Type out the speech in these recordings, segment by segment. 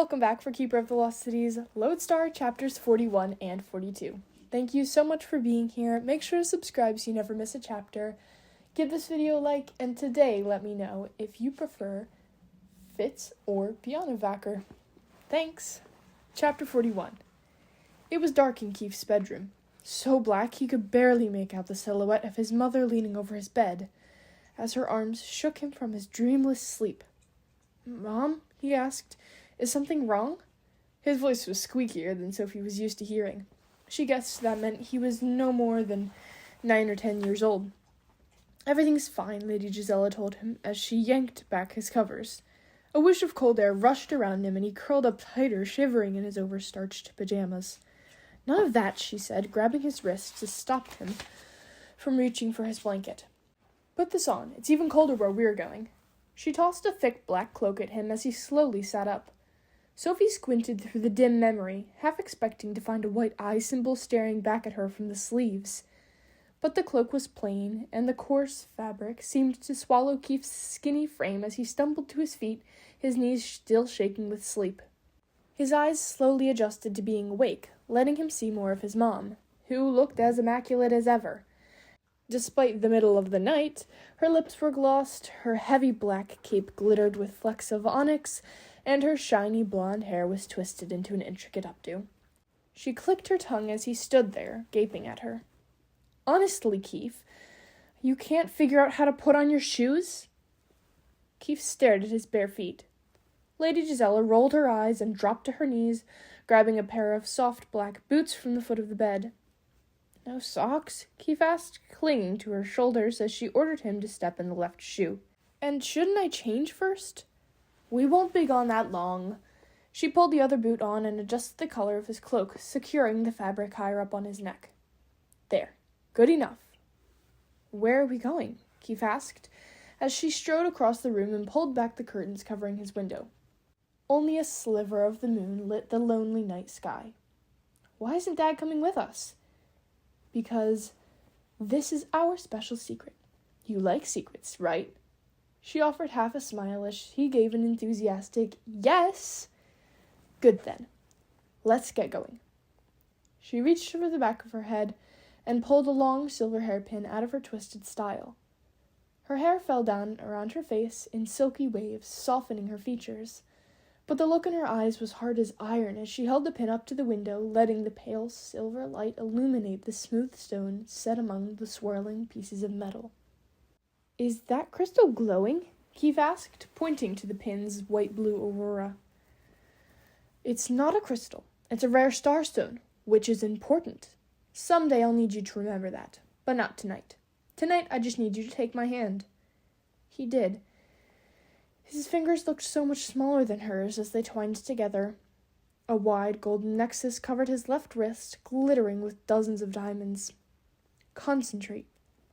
Welcome back for Keeper of the Lost Cities, Lodestar, chapters 41 and 42. Thank you so much for being here. Make sure to subscribe so you never miss a chapter. Give this video a like, and today let me know if you prefer Fitz or Piano Vacker. Thanks. Chapter 41. It was dark in Keefe's bedroom. So black he could barely make out the silhouette of his mother leaning over his bed, as her arms shook him from his dreamless sleep. "Mom?" he asked. "Is something wrong?" His voice was squeakier than Sophie was used to hearing. She guessed that meant he was no more than 9 or 10 years old. "Everything's fine," Lady Gisela told him as she yanked back his covers. A whoosh of cold air rushed around him, and he curled up tighter, shivering in his overstarched pajamas. "None of that," she said, grabbing his wrist to stop him from reaching for his blanket. "Put this on. It's even colder where we're going." She tossed a thick black cloak at him as he slowly sat up. Sophie squinted through the dim memory, half expecting to find a white eye symbol staring back at her from the sleeves. But the cloak was plain, and the coarse fabric seemed to swallow Keefe's skinny frame as he stumbled to his feet, his knees still shaking with sleep. His eyes slowly adjusted to being awake, letting him see more of his mom, who looked as immaculate as ever. Despite the middle of the night, her lips were glossed, her heavy black cape glittered with flecks of onyx, and her shiny blonde hair was twisted into an intricate updo. She clicked her tongue as he stood there, gaping at her. "Honestly, Keefe, you can't figure out how to put on your shoes?" Keefe stared at his bare feet. Lady Gisela rolled her eyes and dropped to her knees, grabbing a pair of soft black boots from the foot of the bed. "No socks?" Keefe asked, clinging to her shoulders as she ordered him to step in the left shoe. "And shouldn't I change first?" "We won't be gone that long." She pulled the other boot on and adjusted the color of his cloak, securing the fabric higher up on his neck. "There. Good enough." "Where are we going?" Keefe asked, as she strode across the room and pulled back the curtains covering his window. Only a sliver of the moon lit the lonely night sky. "Why isn't Dad coming with us?" "Because this is our special secret. You like secrets, right?" She offered half a smile as he gave an enthusiastic yes. "Good then. Let's get going." She reached over the back of her head and pulled a long silver hairpin out of her twisted style. Her hair fell down around her face in silky waves, softening her features. But the look in her eyes was hard as iron as she held the pin up to the window, letting the pale silver light illuminate the smooth stone set among the swirling pieces of metal. "Is that crystal glowing?" Keefe asked, pointing to the pin's white-blue aurora. "It's not a crystal. It's a rare starstone, which is important. Someday I'll need you to remember that, but not tonight. Tonight I just need you to take my hand." He did. His fingers looked so much smaller than hers as they twined together. A wide golden nexus covered his left wrist, glittering with dozens of diamonds. "Concentrate,"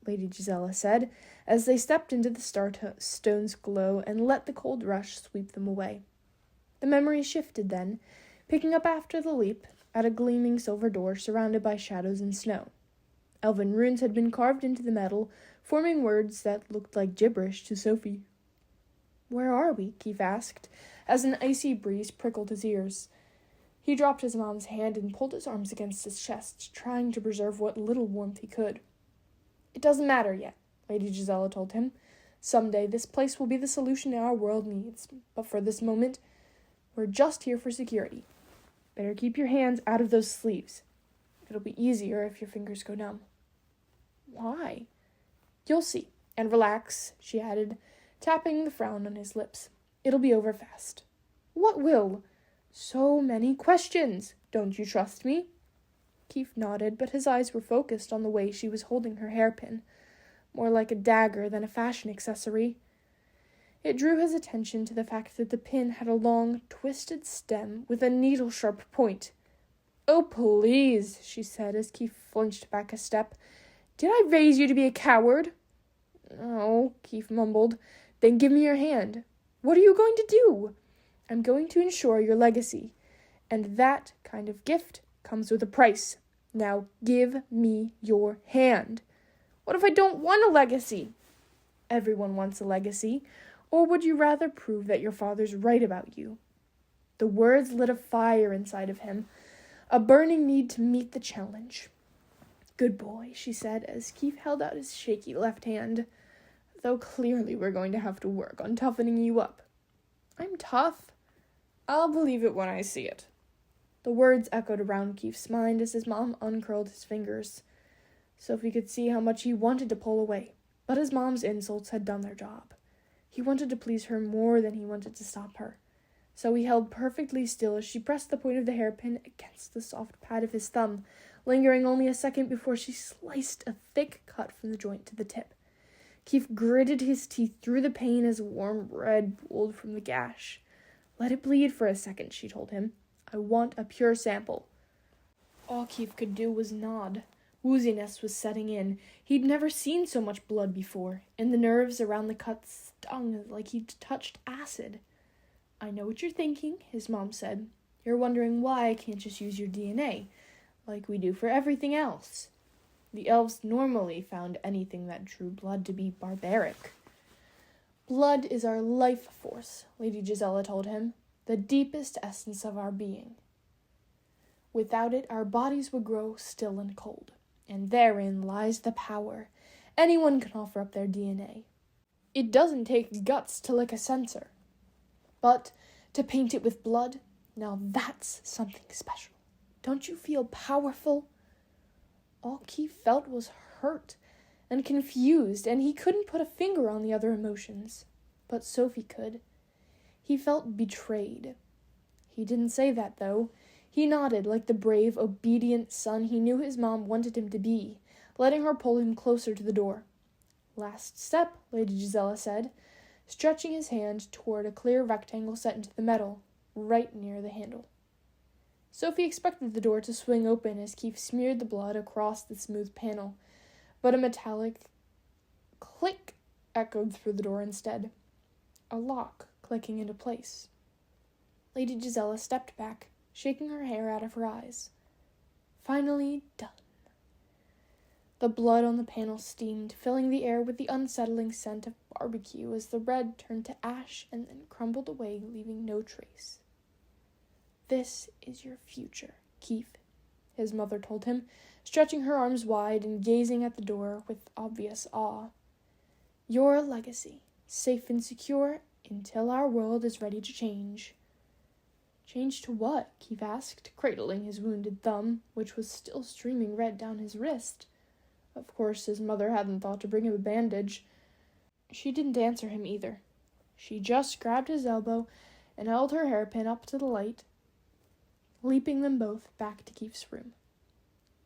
Lady Gisela said, as they stepped into the starstone's glow and let the cold rush sweep them away. The memory shifted then, picking up after the leap at a gleaming silver door surrounded by shadows and snow. Elven runes had been carved into the metal, forming words that looked like gibberish to Sophie. "Where are we?" Keefe asked, as an icy breeze prickled his ears. He dropped his mom's hand and pulled his arms against his chest, trying to preserve what little warmth he could. "It doesn't matter yet," Lady Gisela told him. "Someday this place will be the solution our world needs, but for this moment, we're just here for security. Better keep your hands out of those sleeves. It'll be easier if your fingers go numb." "Why?" "You'll see. And relax," she added, tapping the frown on his lips. "It'll be over fast." "What will?" "So many questions. Don't you trust me?" Keefe nodded, but his eyes were focused on the way she was holding her hairpin, more like a dagger than a fashion accessory. It drew his attention to the fact that the pin had a long, twisted stem with a needle-sharp point. "Oh, please," she said as Keefe flinched back a step. "Did I raise you to be a coward?" "No," Keefe mumbled. "Then give me your hand." "What are you going to do?" "I'm going to ensure your legacy, and that kind of gift comes with a price. Now give me your hand." "What if I don't want a legacy?" "Everyone wants a legacy. Or would you rather prove that your father's right about you?" The words lit a fire inside of him, a burning need to meet the challenge. "Good boy," she said, as Keefe held out his shaky left hand. "Though clearly we're going to have to work on toughening you up." "I'm tough." "I'll believe it when I see it." The words echoed around Keefe's mind as his mom uncurled his fingers. Sophie could see how much he wanted to pull away, but his mom's insults had done their job. He wanted to please her more than he wanted to stop her. So he held perfectly still as she pressed the point of the hairpin against the soft pad of his thumb, lingering only a second before she sliced a thick cut from the joint to the tip. Keefe gritted his teeth through the pain as warm red pooled from the gash. "Let it bleed for a second," she told him. "I want a pure sample." All Keefe could do was nod. Wooziness was setting in. He'd never seen so much blood before, and the nerves around the cut stung like he'd touched acid. "I know what you're thinking," his mom said. "You're wondering why I can't just use your DNA, like we do for everything else." The elves normally found anything that drew blood to be barbaric. "Blood is our life force," Lady Gisela told him, "the deepest essence of our being. Without it, our bodies would grow still and cold, and therein lies the power. Anyone can offer up their DNA. It doesn't take guts to lick a sensor. But to paint it with blood, now that's something special. Don't you feel powerful?" All Keefe felt was hurt and confused, and he couldn't put a finger on the other emotions. But Sophie could. He felt betrayed. He didn't say that, though. He nodded like the brave, obedient son he knew his mom wanted him to be, letting her pull him closer to the door. "Last step," Lady Gisela said, stretching his hand toward a clear rectangle set into the metal, right near the handle. Sophie expected the door to swing open as Keefe smeared the blood across the smooth panel, but a metallic click echoed through the door instead, a lock clicking into place. Lady Gisela stepped back, shaking her hair out of her eyes. Finally done. The blood on the panel steamed, filling the air with the unsettling scent of barbecue as the red turned to ash and then crumbled away, leaving no trace. "This is your future, Keefe," his mother told him, stretching her arms wide and gazing at the door with obvious awe. "Your legacy, safe and secure until our world is ready to change." "Change to what?" Keefe asked, cradling his wounded thumb, which was still streaming red down his wrist. Of course, his mother hadn't thought to bring him a bandage. She didn't answer him either. She just grabbed his elbow and held her hairpin up to the light, leaping them both back to Keefe's room.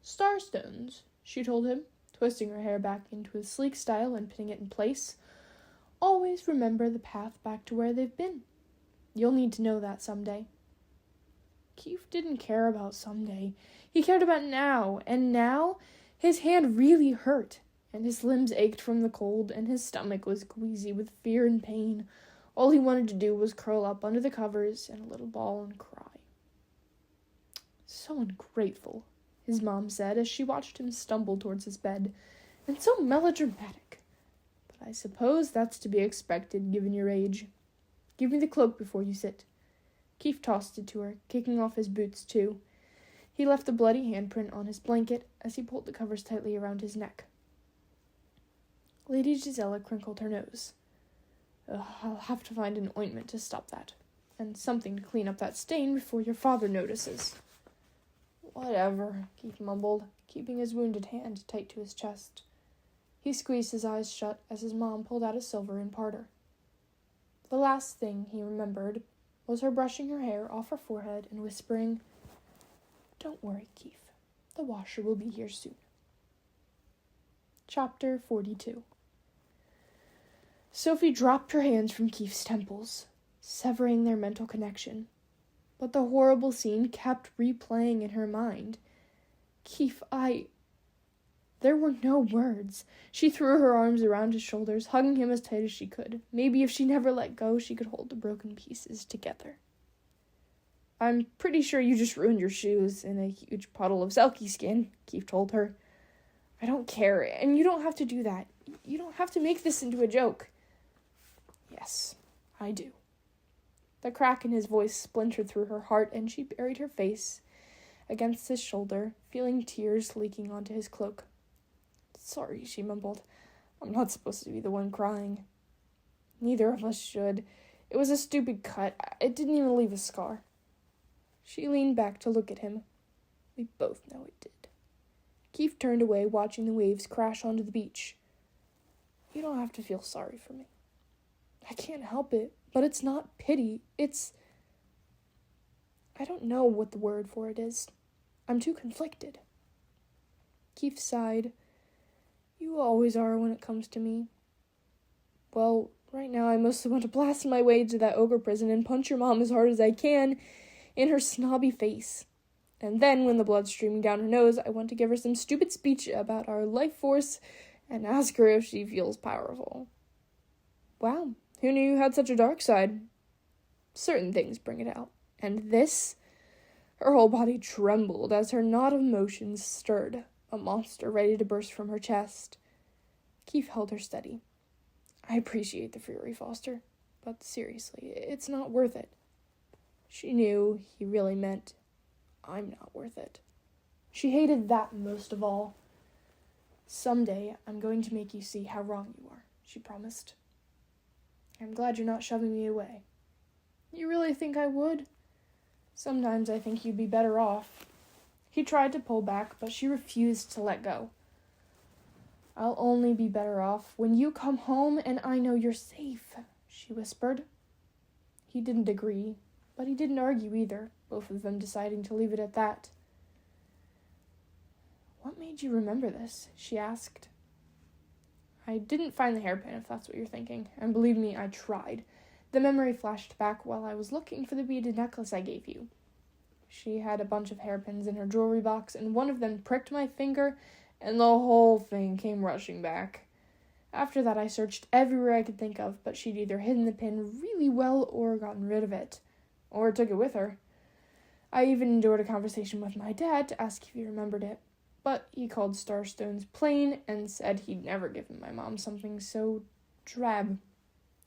"Starstones," she told him, twisting her hair back into a sleek style and pinning it in place. "Always remember the path back to where they've been. You'll need to know that someday." Keefe didn't care about someday. He cared about now, and now his hand really hurt, and his limbs ached from the cold, and his stomach was queasy with fear and pain. All he wanted to do was curl up under the covers in a little ball and cry. "So ungrateful," his mom said as she watched him stumble towards his bed, "and so melodramatic. But I suppose that's to be expected given your age. Give me the cloak before you sit." Keefe tossed it to her, kicking off his boots too. He left the bloody handprint on his blanket as he pulled the covers tightly around his neck. Lady Gisela crinkled her nose. "I'll have to find an ointment to stop that, and something to clean up that stain before your father notices." "Whatever," Keefe mumbled, keeping his wounded hand tight to his chest. He squeezed his eyes shut as his mom pulled out a silver imparter. The last thing he remembered was her brushing her hair off her forehead and whispering, "Don't worry, Keefe. The washer will be here soon." Chapter 42. Sophie dropped her hands from Keefe's temples, severing their mental connection. But the horrible scene kept replaying in her mind. "Keefe, There were no words. She threw her arms around his shoulders, hugging him as tight as she could. Maybe if she never let go, she could hold the broken pieces together. "I'm pretty sure you just ruined your shoes in a huge puddle of selkie skin," Keefe told her. "I don't care, and you don't have to do that. You don't have to make this into a joke." "Yes, I do." The crack in his voice splintered through her heart, and she buried her face against his shoulder, feeling tears leaking onto his cloak. "Sorry," she mumbled. "I'm not supposed to be the one crying." "Neither of us should. It was a stupid cut. It didn't even leave a scar." She leaned back to look at him. "We both know it did." Keefe turned away, watching the waves crash onto the beach. "You don't have to feel sorry for me." "I can't help it, but it's not pity. I don't know what the word for it is. I'm too conflicted." Keefe sighed. "You always are when it comes to me." "Well, right now I mostly want to blast my way to that ogre prison and punch your mom as hard as I can in her snobby face. And then, when the blood's streaming down her nose, I want to give her some stupid speech about our life force and ask her if she feels powerful." "Wow, who knew you had such a dark side?" "Certain things bring it out. And this?" Her whole body trembled as her knot of emotions stirred, a monster ready to burst from her chest. Keefe held her steady. "I appreciate the fury, Foster, but seriously, it's not worth it." She knew he really meant, "I'm not worth it." She hated that most of all. "Someday, I'm going to make you see how wrong you are," she promised. "I'm glad you're not shoving me away." "You really think I would?" "Sometimes I think you'd be better off." He tried to pull back, but she refused to let go. "I'll only be better off when you come home and I know you're safe," she whispered. He didn't agree, but he didn't argue either, both of them deciding to leave it at that. "What made you remember this?" she asked. "I didn't find the hairpin, if that's what you're thinking, and believe me, I tried. The memory flashed back while I was looking for the beaded necklace I gave you. She had a bunch of hairpins in her jewelry box, and one of them pricked my finger, and the whole thing came rushing back. After that, I searched everywhere I could think of, but she'd either hidden the pin really well or gotten rid of it, or took it with her. I even endured a conversation with my dad to ask if he remembered it, but he called Starstones plain and said he'd never given my mom something so drab.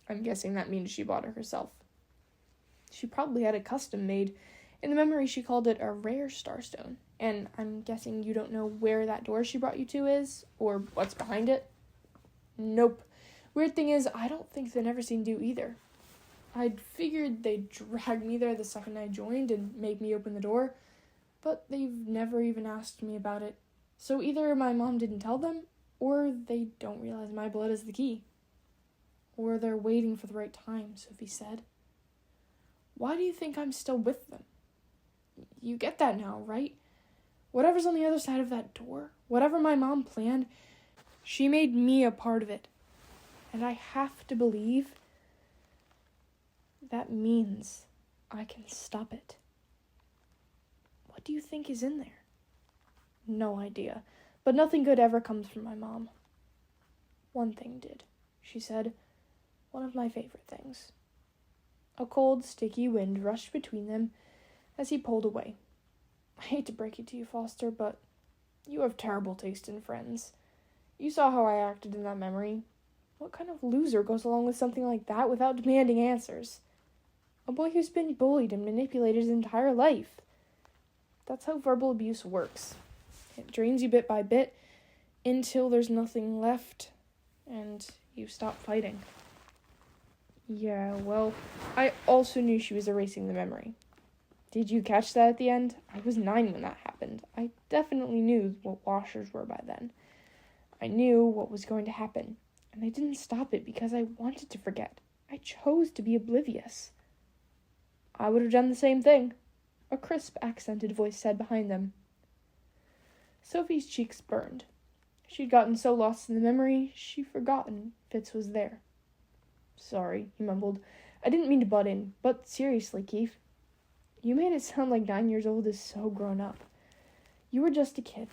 I'm guessing that means she bought it herself. She probably had it custom made. In the memory, she called it a rare starstone, and I'm guessing you don't know where that door she brought you to is, or what's behind it?" "Nope. Weird thing is, I don't think the Neverseen do either. I'd figured they'd drag me there the second I joined and make me open the door, but they've never even asked me about it. So either my mom didn't tell them, or they don't realize my blood is the key. Or they're waiting for the right time," Sophie said. "Why do you think I'm still with them? You get that now, right? Whatever's on the other side of that door, whatever my mom planned, she made me a part of it. And I have to believe that means I can stop it." "What do you think is in there?" "No idea, but nothing good ever comes from my mom." "One thing did," she said. "One of my favorite things." A cold, sticky wind rushed between them as he pulled away. "I hate to break it to you, Foster, but you have terrible taste in friends. You saw how I acted in that memory. What kind of loser goes along with something like that without demanding answers? A boy who's been bullied and manipulated his entire life. That's how verbal abuse works. It drains you bit by bit until there's nothing left and you stop fighting." "Yeah, well, I also knew she was erasing the memory. Did you catch that at the end? I was 9 when that happened. I definitely knew what washers were by then. I knew what was going to happen, and I didn't stop it because I wanted to forget. I chose to be oblivious." "I would have done the same thing," a crisp, accented voice said behind them. Sophie's cheeks burned. She'd gotten so lost in the memory, she'd forgotten Fitz was there. "Sorry," he mumbled. "I didn't mean to butt in, but seriously, Keefe, you made it sound like 9 years old is so grown up. You were just a kid.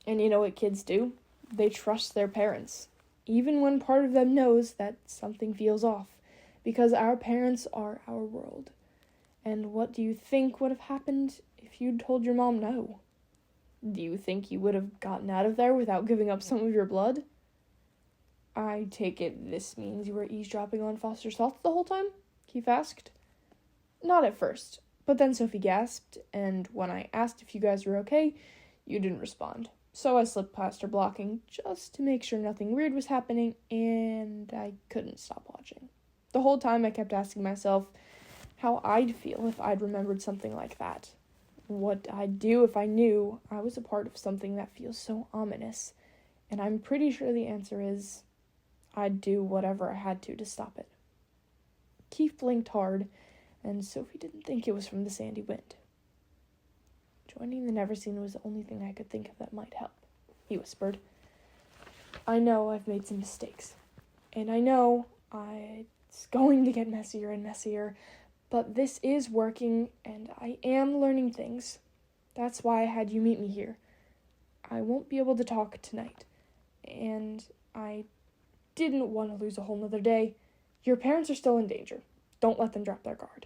And you know what kids do? They trust their parents, even when part of them knows that something feels off, because our parents are our world. And what do you think would have happened if you'd told your mom no? Do you think you would have gotten out of there without giving up some of your blood?" "I take it this means you were eavesdropping on Foster's thoughts the whole time?" Keefe asked. Not at first, but then Sophie gasped, and when I asked if you guys were okay, you didn't respond. So I slipped past her blocking just to make sure nothing weird was happening, and I couldn't stop watching. The whole time I kept asking myself how I'd feel if I'd remembered something like that. What I'd do if I knew I was a part of something that feels so ominous. And I'm pretty sure the answer is I'd do whatever I had to stop it. Keefe blinked hard, and Sophie didn't think it was from the sandy wind. Joining the Never Seen was the only thing I could think of that might help, he whispered. I know I've made some mistakes, and I know it's going to get messier and messier, but this is working, and I am learning things. That's why I had you meet me here. I won't be able to talk tonight, and I didn't want to lose a whole nother day. Your parents are still in danger. Don't let them drop their guard.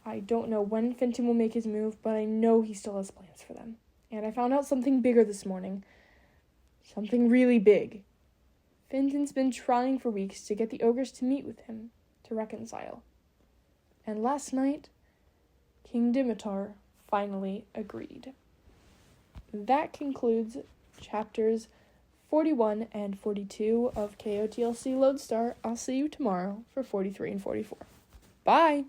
I don't know when Fenton will make his move, but I know he still has plans for them. And I found out something bigger this morning. Something really big. Fenton's been trying for weeks to get the ogres to meet with him, to reconcile. And last night, King Dimitar finally agreed. That concludes chapters 41 and 42 of KOTLC Lodestar. I'll see you tomorrow for 43 and 44. Bye!